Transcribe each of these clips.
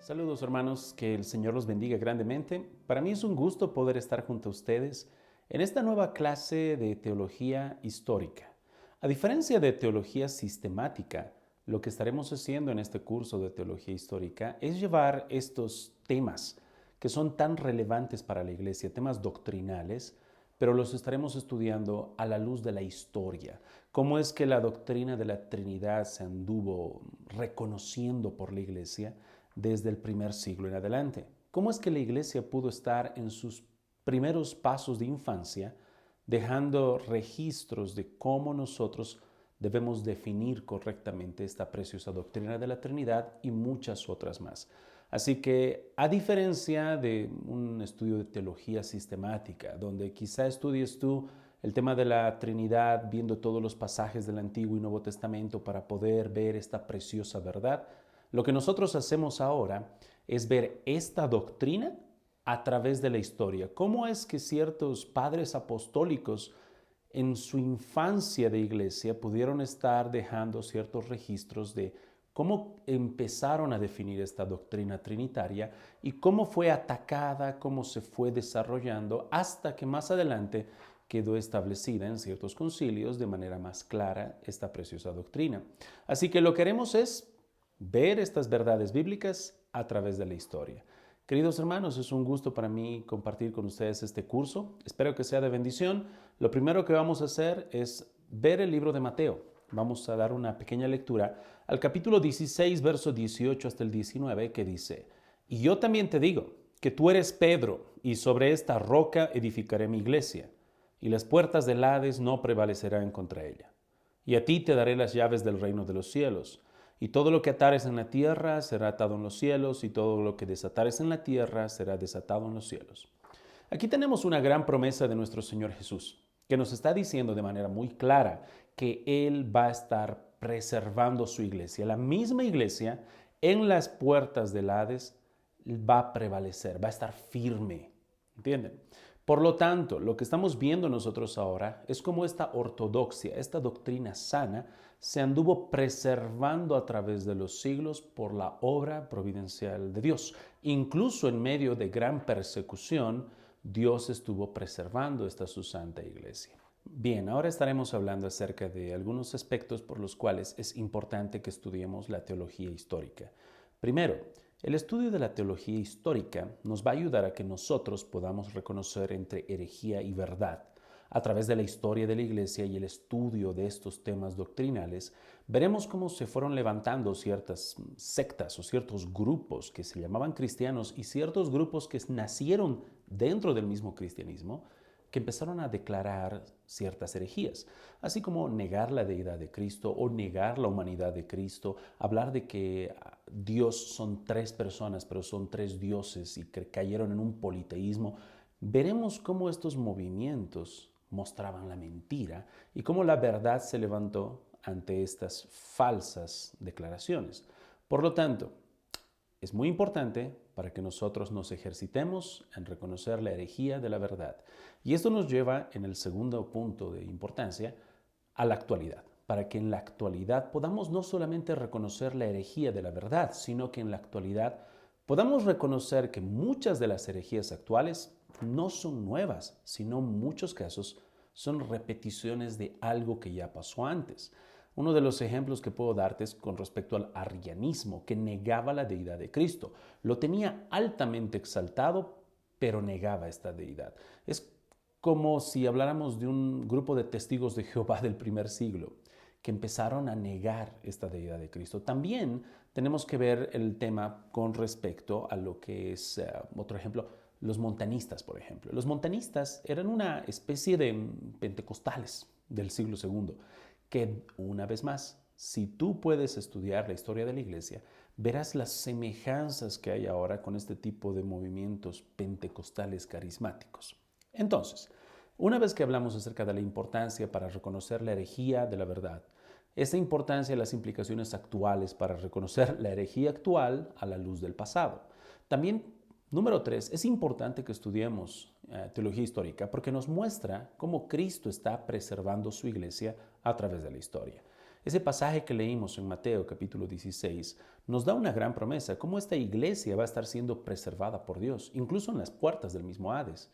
Saludos hermanos, que el Señor los bendiga grandemente. Para mí es un gusto poder estar junto a ustedes en esta nueva clase de teología histórica. A diferencia de teología sistemática, lo que estaremos haciendo en este curso de teología histórica es llevar estos temas que son tan relevantes para la iglesia, temas doctrinales, pero los estaremos estudiando a la luz de la historia. ¿Cómo es que la doctrina de la Trinidad se anduvo reconociendo por la iglesia desde el primer siglo en adelante? ¿Cómo es que la iglesia pudo estar en sus primeros pasos de infancia dejando registros de cómo nosotros debemos definir correctamente esta preciosa doctrina de la Trinidad y muchas otras más? Así que, a diferencia de un estudio de teología sistemática, donde quizá estudies tú el tema de la Trinidad viendo todos los pasajes del Antiguo y Nuevo Testamento para poder ver esta preciosa verdad, lo que nosotros hacemos ahora es ver esta doctrina a través de la historia. ¿Cómo es que ciertos padres apostólicos en su infancia de iglesia pudieron estar dejando ciertos registros de cómo empezaron a definir esta doctrina trinitaria y cómo fue atacada, cómo se fue desarrollando hasta que más adelante quedó establecida en ciertos concilios de manera más clara esta preciosa doctrina? Así que lo que queremos es ver estas verdades bíblicas a través de la historia. Queridos hermanos, es un gusto para mí compartir con ustedes este curso. Espero que sea de bendición. Lo primero que vamos a hacer es ver el libro de Mateo. Vamos a dar una pequeña lectura al capítulo 16, verso 18 hasta el 19, que dice: Y yo también te digo que tú eres Pedro, y sobre esta roca edificaré mi iglesia, y las puertas del Hades no prevalecerán contra ella. Y a ti te daré las llaves del reino de los cielos. Y todo lo que atares en la tierra será atado en los cielos, y todo lo que desatares en la tierra será desatado en los cielos. Aquí tenemos una gran promesa de nuestro Señor Jesús, que nos está diciendo de manera muy clara que Él va a estar preservando su iglesia. La misma iglesia en las puertas del Hades va a prevalecer, va a estar firme. ¿Entienden? Por lo tanto, lo que estamos viendo nosotros ahora es cómo esta ortodoxia, esta doctrina sana, se anduvo preservando a través de los siglos por la obra providencial de Dios. Incluso en medio de gran persecución, Dios estuvo preservando esta su santa iglesia. Bien, ahora estaremos hablando acerca de algunos aspectos por los cuales es importante que estudiemos la teología histórica. Primero, el estudio de la teología histórica nos va a ayudar a que nosotros podamos reconocer entre herejía y verdad. A través de la historia de la Iglesia y el estudio de estos temas doctrinales, veremos cómo se fueron levantando ciertas sectas o ciertos grupos que se llamaban cristianos y ciertos grupos que nacieron dentro del mismo cristianismo, que empezaron a declarar ciertas herejías, así como negar la deidad de Cristo o negar la humanidad de Cristo, hablar de que Dios son tres personas, pero son tres dioses y que cayeron en un politeísmo. Veremos cómo estos movimientos mostraban la mentira y cómo la verdad se levantó ante estas falsas declaraciones. Por lo tanto, es muy importante para que nosotros nos ejercitemos en reconocer la herejía de la verdad. Y esto nos lleva, en el segundo punto de importancia, a la actualidad, para que en la actualidad podamos no solamente reconocer la herejía de la verdad, sino que en la actualidad podamos reconocer que muchas de las herejías actuales no son nuevas, sino en muchos casos son repeticiones de algo que ya pasó antes. Uno de los ejemplos que puedo darte es con respecto al arrianismo, que negaba la deidad de Cristo. Lo tenía altamente exaltado, pero negaba esta deidad. Es como si habláramos de un grupo de testigos de Jehová del primer siglo, que empezaron a negar esta deidad de Cristo. También tenemos que ver el tema con respecto a lo que es, otro ejemplo, los montanistas, por ejemplo. Los montanistas eran una especie de pentecostales del siglo segundo, que una vez más, si tú puedes estudiar la historia de la iglesia, verás las semejanzas que hay ahora con este tipo de movimientos pentecostales carismáticos. Entonces, una vez que hablamos acerca de la importancia para reconocer la herejía de la verdad, esta importancia y las implicaciones actuales para reconocer la herejía actual a la luz del pasado. También, número 3, es importante que estudiemos teología histórica porque nos muestra cómo Cristo está preservando su iglesia a través de la historia. Ese pasaje que leímos en Mateo capítulo 16 nos da una gran promesa, cómo esta iglesia va a estar siendo preservada por Dios, incluso en las puertas del mismo Hades.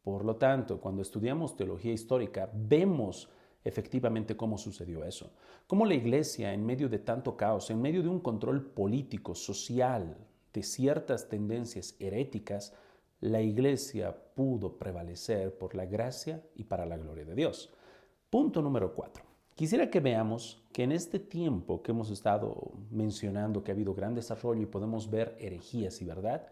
Por lo tanto, cuando estudiamos teología histórica, vemos efectivamente cómo sucedió eso. Cómo la iglesia, en medio de tanto caos, en medio de un control político, social, de ciertas tendencias heréticas, la iglesia pudo prevalecer por la gracia y para la gloria de Dios. Punto número 4. Quisiera que veamos que en este tiempo que hemos estado mencionando que ha habido gran desarrollo y podemos ver herejías y verdad,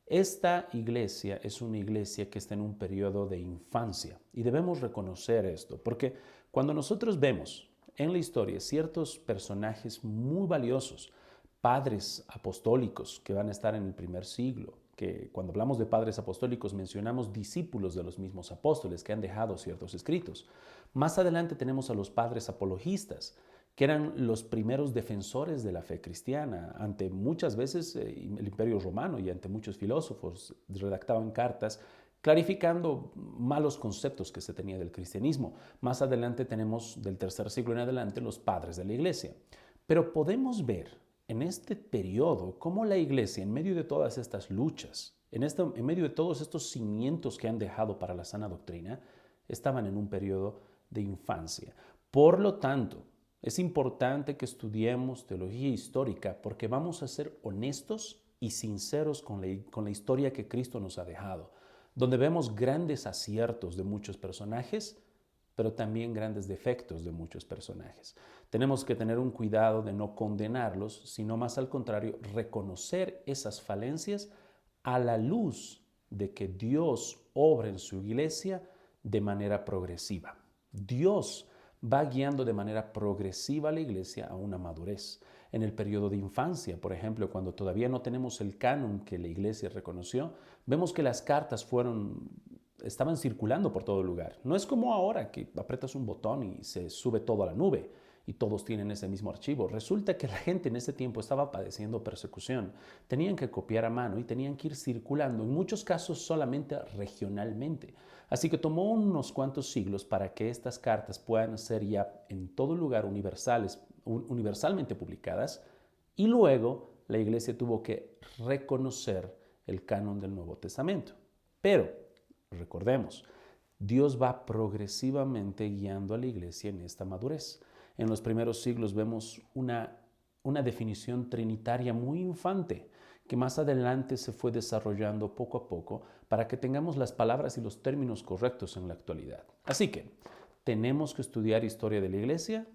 esta iglesia es una iglesia que está en un periodo de infancia y debemos reconocer esto, porque cuando nosotros vemos en la historia ciertos personajes muy valiosos, padres apostólicos que van a estar en el primer siglo, que cuando hablamos de padres apostólicos mencionamos discípulos de los mismos apóstoles que han dejado ciertos escritos. Más adelante tenemos a los padres apologistas, que eran los primeros defensores de la fe cristiana. Ante muchas veces el Imperio Romano y ante muchos filósofos redactaban cartas clarificando malos conceptos que se tenía del cristianismo. Más adelante tenemos del tercer siglo en adelante los padres de la iglesia. Pero podemos ver en este periodo cómo la iglesia, en medio de todas estas luchas, en medio de todos estos cimientos que han dejado para la sana doctrina, estaban en un periodo de infancia. Por lo tanto, es importante que estudiemos teología histórica porque vamos a ser honestos y sinceros con la historia que Cristo nos ha dejado, donde vemos grandes aciertos de muchos personajes, pero también grandes defectos de muchos personajes. Tenemos que tener un cuidado de no condenarlos, sino más al contrario, reconocer esas falencias a la luz de que Dios obra en su iglesia de manera progresiva. Dios va guiando de manera progresiva a la iglesia a una madurez. En el periodo de infancia, por ejemplo, cuando todavía no tenemos el canon que la iglesia reconoció, vemos que las cartas estaban circulando por todo lugar. No es como ahora que apretas un botón y se sube todo a la nube y todos tienen ese mismo archivo. Resulta que la gente en ese tiempo estaba padeciendo persecución. Tenían que copiar a mano y tenían que ir circulando, en muchos casos solamente regionalmente. Así que tomó unos cuantos siglos para que estas cartas puedan ser ya en todo lugar universalmente publicadas, y luego la iglesia tuvo que reconocer el canon del Nuevo Testamento. Pero, recordemos, Dios va progresivamente guiando a la iglesia en esta madurez. En los primeros siglos vemos una definición trinitaria muy infante, que más adelante se fue desarrollando poco a poco para que tengamos las palabras y los términos correctos en la actualidad. Así que tenemos que estudiar historia de la iglesia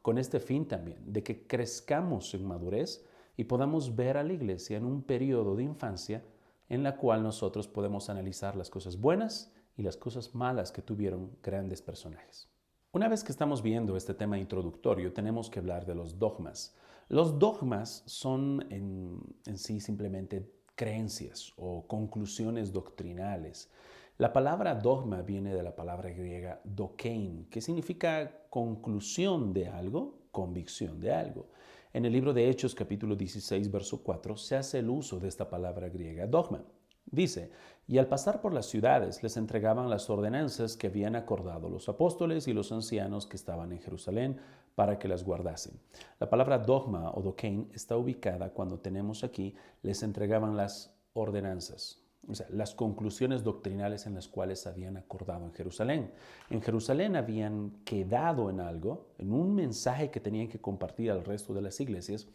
con este fin también, de que crezcamos en madurez y podamos ver a la iglesia en un periodo de infancia en la cual nosotros podemos analizar las cosas buenas y las cosas malas que tuvieron grandes personajes. Una vez que estamos viendo este tema introductorio, tenemos que hablar de los dogmas. Los dogmas son en sí simplemente creencias o conclusiones doctrinales. La palabra dogma viene de la palabra griega dokein, que significa conclusión de algo, convicción de algo. En el libro de Hechos, capítulo 16, verso 4, se hace el uso de esta palabra griega dogma. Dice, y al pasar por las ciudades les entregaban las ordenanzas que habían acordado los apóstoles y los ancianos que estaban en Jerusalén para que las guardasen. La palabra dogma o dokein está ubicada cuando tenemos aquí, les entregaban las ordenanzas, o sea, las conclusiones doctrinales en las cuales habían acordado en Jerusalén. En Jerusalén habían quedado en algo, en un mensaje que tenían que compartir al resto de las iglesias,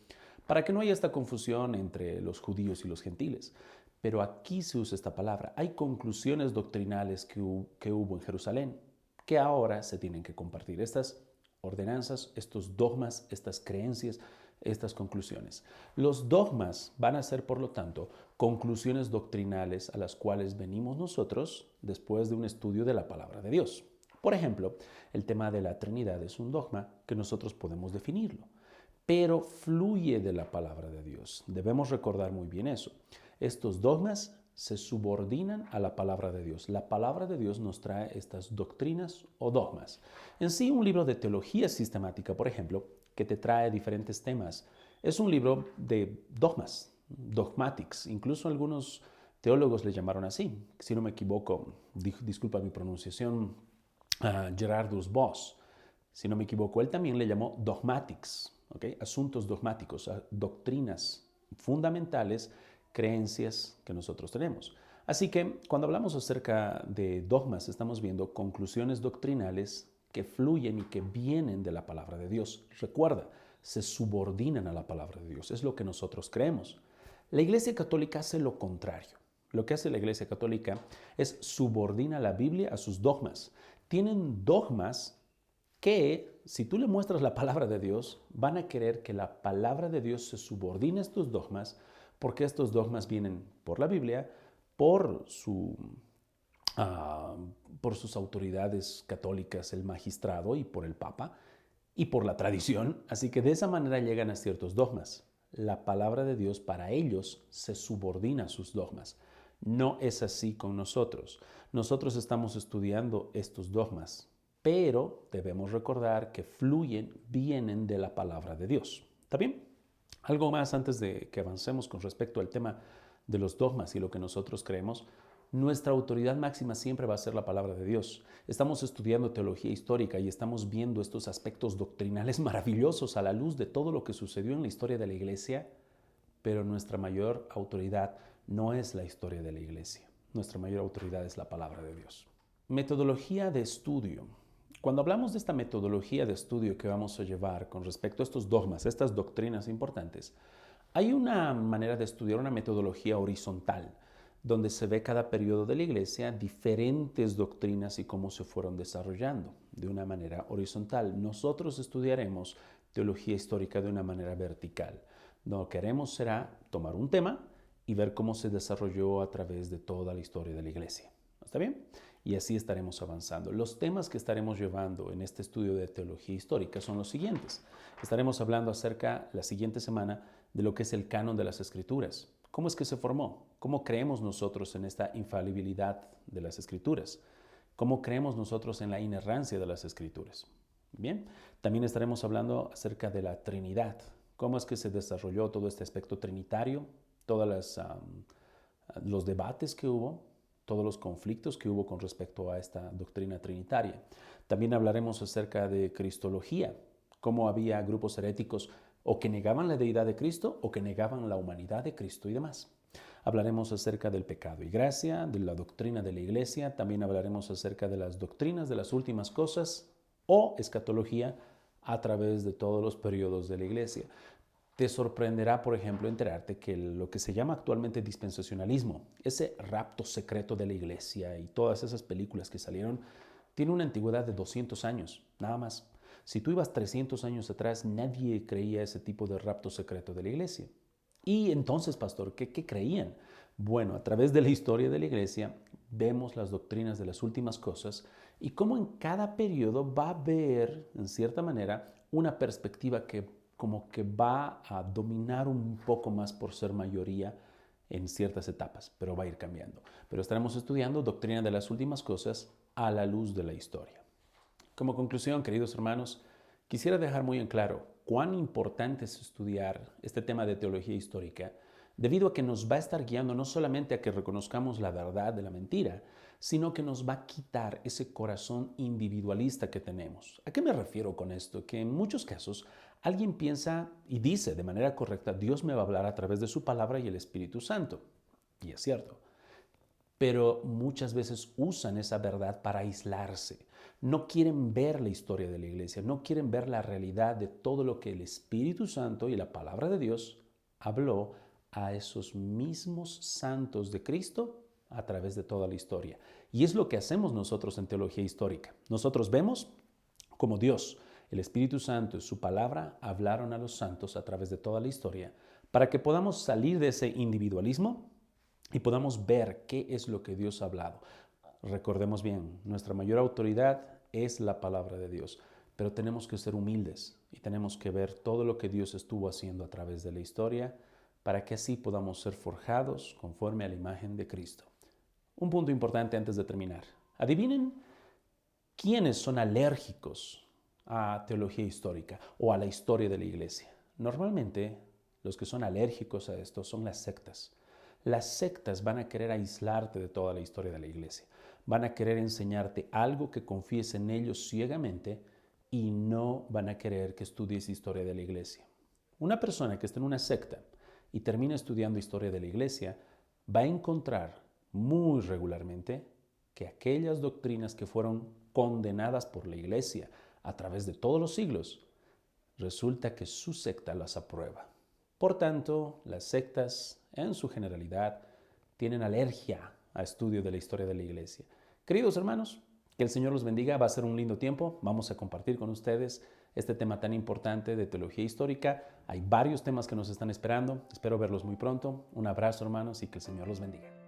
para que no haya esta confusión entre los judíos y los gentiles. Pero aquí se usa esta palabra. Hay conclusiones doctrinales que hubo en Jerusalén que ahora se tienen que compartir. Estas ordenanzas, estos dogmas, estas creencias, estas conclusiones. Los dogmas van a ser, por lo tanto, conclusiones doctrinales a las cuales venimos nosotros después de un estudio de la palabra de Dios. Por ejemplo, el tema de la Trinidad es un dogma que nosotros podemos definirlo, pero fluye de la palabra de Dios. Debemos recordar muy bien eso. Estos dogmas se subordinan a la palabra de Dios. La palabra de Dios nos trae estas doctrinas o dogmas. En sí, un libro de teología sistemática, por ejemplo, que te trae diferentes temas, es un libro de dogmas, dogmatics. Incluso algunos teólogos le llamaron así. Si no me equivoco, disculpa mi pronunciación, Gerardus Voss. Si no me equivoco, él también le llamó dogmatics, ¿ok? Asuntos dogmáticos, doctrinas fundamentales, creencias que nosotros tenemos. Así que cuando hablamos acerca de dogmas, estamos viendo conclusiones doctrinales que fluyen y que vienen de la palabra de Dios. Recuerda, se subordinan a la palabra de Dios, es lo que nosotros creemos. La Iglesia Católica hace lo contrario. Lo que hace la Iglesia Católica es subordina la Biblia a sus dogmas. Tienen dogmas que, si tú le muestras la palabra de Dios, van a querer que la palabra de Dios se subordine a estos dogmas, porque estos dogmas vienen por la Biblia, por, su, por sus autoridades católicas, el magistrado y por el Papa, y por la tradición. Así que de esa manera llegan a ciertos dogmas. La palabra de Dios para ellos se subordina a sus dogmas. No es así con nosotros. Nosotros estamos estudiando estos dogmas, pero debemos recordar que fluyen, vienen de la palabra de Dios. ¿Está bien? Algo más antes de que avancemos con respecto al tema de los dogmas y lo que nosotros creemos. Nuestra autoridad máxima siempre va a ser la palabra de Dios. Estamos estudiando teología histórica y estamos viendo estos aspectos doctrinales maravillosos a la luz de todo lo que sucedió en la historia de la Iglesia, pero nuestra mayor autoridad no es la historia de la Iglesia. Nuestra mayor autoridad es la palabra de Dios. Metodología de estudio. Cuando hablamos de esta metodología de estudio que vamos a llevar con respecto a estos dogmas, estas doctrinas importantes, hay una manera de estudiar, una metodología horizontal, donde se ve cada periodo de la Iglesia, diferentes doctrinas y cómo se fueron desarrollando de una manera horizontal. Nosotros estudiaremos teología histórica de una manera vertical. Lo que haremos será tomar un tema y ver cómo se desarrolló a través de toda la historia de la Iglesia. ¿Está bien? Y así estaremos avanzando. Los temas que estaremos llevando en este estudio de teología histórica son los siguientes. Estaremos hablando acerca, la siguiente semana, de lo que es el canon de las Escrituras. ¿Cómo es que se formó? ¿Cómo creemos nosotros en esta infalibilidad de las Escrituras? ¿Cómo creemos nosotros en la inerrancia de las Escrituras? Bien, también estaremos hablando acerca de la Trinidad. ¿Cómo es que se desarrolló todo este aspecto trinitario? Todos los debates que hubo, todos los conflictos que hubo con respecto a esta doctrina trinitaria. También hablaremos acerca de cristología, cómo había grupos heréticos o que negaban la deidad de Cristo o que negaban la humanidad de Cristo y demás. Hablaremos acerca del pecado y gracia, de la doctrina de la Iglesia, también hablaremos acerca de las doctrinas de las últimas cosas o escatología a través de todos los periodos de la Iglesia. Te sorprenderá, por ejemplo, enterarte que lo que se llama actualmente dispensacionalismo, ese rapto secreto de la Iglesia y todas esas películas que salieron, tiene una antigüedad de 200 años, nada más. Si tú ibas 300 años atrás, nadie creía ese tipo de rapto secreto de la Iglesia. Y entonces, pastor, ¿qué creían? Bueno, a través de la historia de la Iglesia vemos las doctrinas de las últimas cosas y cómo en cada periodo va a haber, en cierta manera, una perspectiva que como que va a dominar un poco más por ser mayoría en ciertas etapas, pero va a ir cambiando. Pero estaremos estudiando doctrina de las últimas cosas a la luz de la historia. Como conclusión, queridos hermanos, quisiera dejar muy en claro cuán importante es estudiar este tema de teología histórica, debido a que nos va a estar guiando no solamente a que reconozcamos la verdad de la mentira, sino que nos va a quitar ese corazón individualista que tenemos. ¿A qué me refiero con esto? Que en muchos casos alguien piensa y dice de manera correcta, Dios me va a hablar a través de su palabra y el Espíritu Santo. Y es cierto. Pero muchas veces usan esa verdad para aislarse. No quieren ver la historia de la iglesia, no quieren ver la realidad de todo lo que el Espíritu Santo y la palabra de Dios habló a esos mismos santos de Cristo a través de toda la historia. Y es lo que hacemos nosotros en teología histórica. Nosotros vemos como Dios, el Espíritu Santo y su palabra hablaron a los santos a través de toda la historia para que podamos salir de ese individualismo y podamos ver qué es lo que Dios ha hablado. Recordemos bien, nuestra mayor autoridad es la palabra de Dios, pero tenemos que ser humildes y tenemos que ver todo lo que Dios estuvo haciendo a través de la historia para que así podamos ser forjados conforme a la imagen de Cristo. Un punto importante antes de terminar. Adivinen quiénes son alérgicos a teología histórica o a la historia de la iglesia. Normalmente los que son alérgicos a esto son las sectas. Las sectas van a querer aislarte de toda la historia de la iglesia. Van a querer enseñarte algo que confíes en ellos ciegamente y no van a querer que estudies historia de la iglesia. Una persona que está en una secta y termina estudiando historia de la iglesia va a encontrar muy regularmente que aquellas doctrinas que fueron condenadas por la iglesia a través de todos los siglos, resulta que su secta las aprueba. Por tanto, las sectas, en su generalidad, tienen alergia a estudio de la historia de la iglesia. Queridos hermanos, que el Señor los bendiga. Va a ser un lindo tiempo. Vamos a compartir con ustedes este tema tan importante de teología histórica. Hay varios temas que nos están esperando. Espero verlos muy pronto. Un abrazo, hermanos, y que el Señor los bendiga.